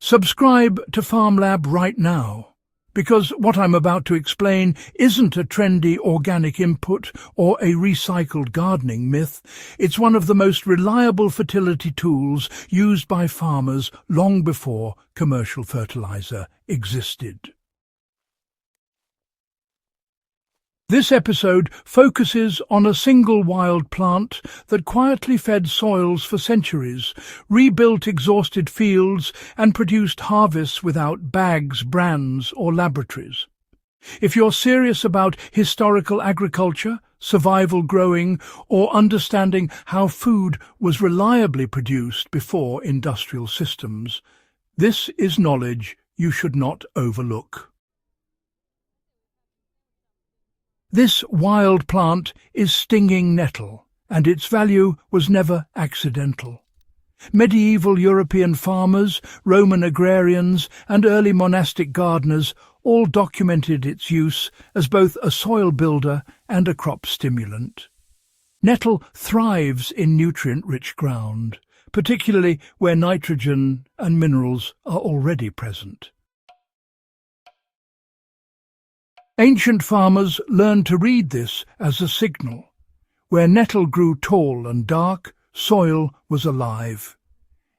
Subscribe to FarmLab right now, because what I'm about to explain isn't a trendy organic input or a recycled gardening myth. It's one of the most reliable fertility tools used by farmers long before commercial fertilizer existed. This episode focuses on a single wild plant that quietly fed soils for centuries, rebuilt exhausted fields, and produced harvests without bags, brands, or laboratories. If you're serious about historical agriculture, survival growing, or understanding how food was reliably produced before industrial systems, this is knowledge you should not overlook. This wild plant is stinging nettle, and its value was never accidental. Medieval European farmers, Roman agrarians, and early monastic gardeners all documented its use as both a soil builder and a crop stimulant. Nettle thrives in nutrient-rich ground, particularly where nitrogen and minerals are already present. Ancient farmers learned to read this as a signal. Where nettle grew tall and dark, soil was alive.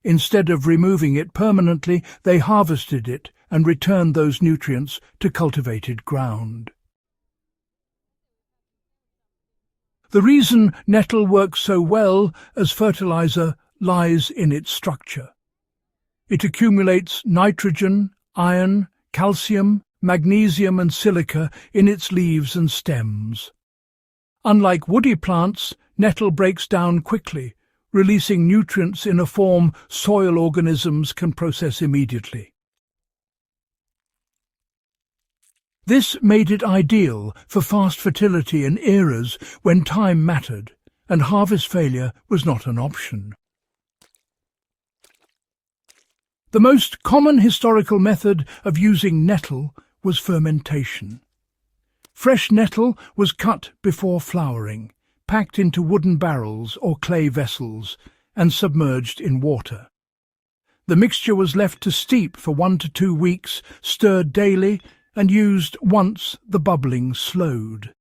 Instead of removing it permanently, they harvested it and returned those nutrients to cultivated ground. The reason nettle works so well as fertilizer lies in its structure. It accumulates nitrogen, iron, calcium, magnesium and silica in its leaves and stems. Unlike woody plants, nettle breaks down quickly, releasing nutrients in a form soil organisms can process immediately. This made it ideal for fast fertility in eras when time mattered and harvest failure was not an option. The most common historical method of using nettle was fermentation. Fresh nettle was cut before flowering, packed into wooden barrels or clay vessels, and submerged in water. The mixture was left to steep for 1 to 2 weeks, stirred daily, and used once the bubbling slowed.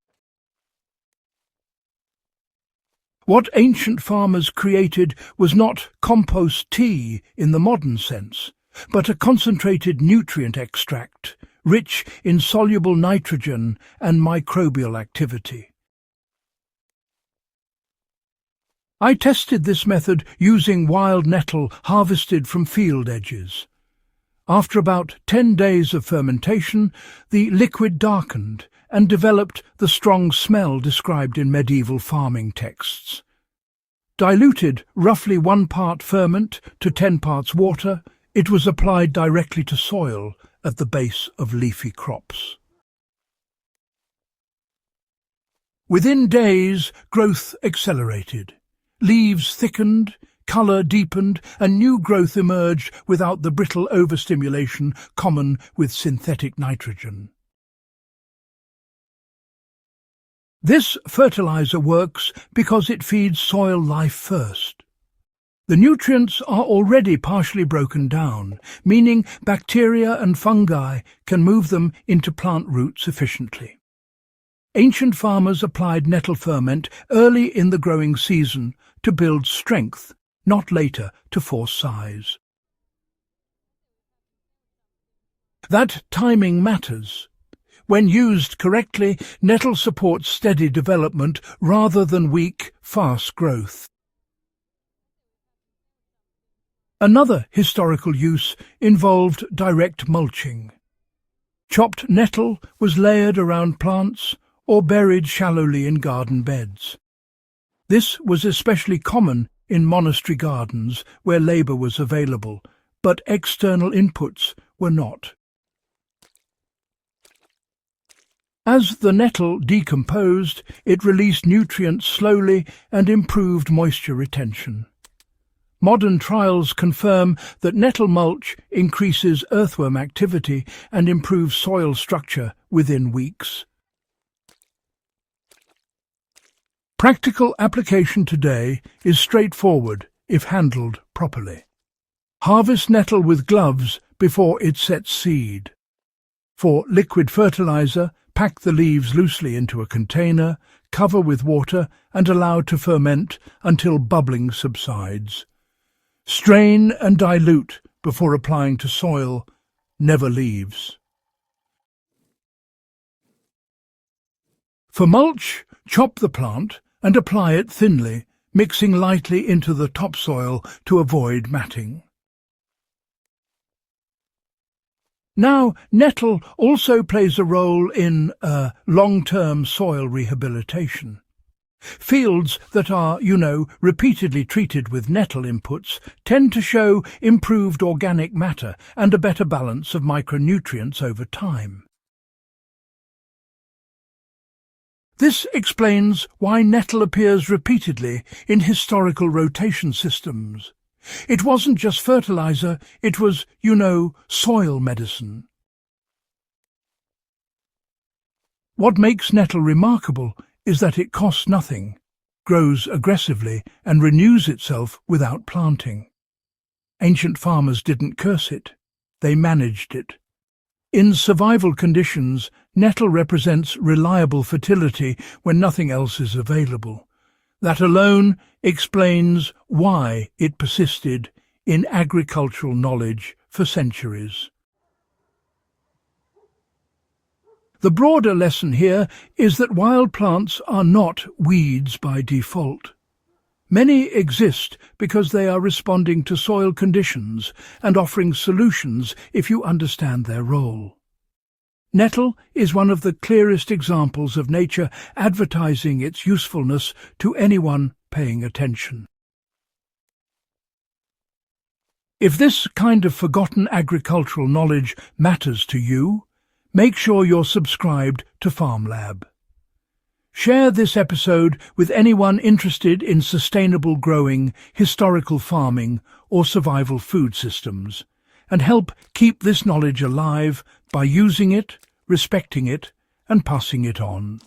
What ancient farmers created was not compost tea in the modern sense, but a concentrated nutrient extract, rich in soluble nitrogen and microbial activity. I tested this method using wild nettle harvested from field edges. After about 10 days of fermentation, the liquid darkened and developed the strong smell described in medieval farming texts. Diluted roughly 1 part ferment to 10 parts water, it was applied directly to soil at the base of leafy crops. Within days, growth accelerated. Leaves thickened, colour deepened, and new growth emerged without the brittle overstimulation common with synthetic nitrogen. This fertilizer works because it feeds soil life first. The nutrients are already partially broken down, meaning bacteria and fungi can move them into plant roots efficiently. Ancient farmers applied nettle ferment early in the growing season to build strength, not later to force size. That timing matters. When used correctly, nettle supports steady development rather than weak, fast growth. Another historical use involved direct mulching. Chopped nettle was layered around plants or buried shallowly in garden beds. This was especially common in monastery gardens where labour was available, but external inputs were not. As the nettle decomposed, it released nutrients slowly and improved moisture retention. Modern trials confirm that nettle mulch increases earthworm activity and improves soil structure within weeks. Practical application today is straightforward if handled properly. Harvest nettle with gloves before it sets seed. For liquid fertilizer, pack the leaves loosely into a container, cover with water and allow to ferment until bubbling subsides. Strain and dilute before applying to soil, never leaves. For mulch, chop the plant and apply it thinly, mixing lightly into the topsoil to avoid matting. Now, nettle also plays a role in long-term soil rehabilitation. Fields that are, repeatedly treated with nettle inputs tend to show improved organic matter and a better balance of micronutrients over time. This explains why nettle appears repeatedly in historical rotation systems. It wasn't just fertilizer, it was, soil medicine. What makes nettle remarkable is that it costs nothing, grows aggressively, and renews itself without planting. Ancient farmers didn't curse it, they managed it. In survival conditions, nettle represents reliable fertility when nothing else is available. That alone explains why it persisted in agricultural knowledge for centuries. The broader lesson here is that wild plants are not weeds by default. Many exist because they are responding to soil conditions and offering solutions if you understand their role. Nettle is one of the clearest examples of nature advertising its usefulness to anyone paying attention. If this kind of forgotten agricultural knowledge matters to you, make sure you're subscribed to FarmLab. Share this episode with anyone interested in sustainable growing, historical farming, or survival food systems, and help keep this knowledge alive by using it, respecting it, and passing it on.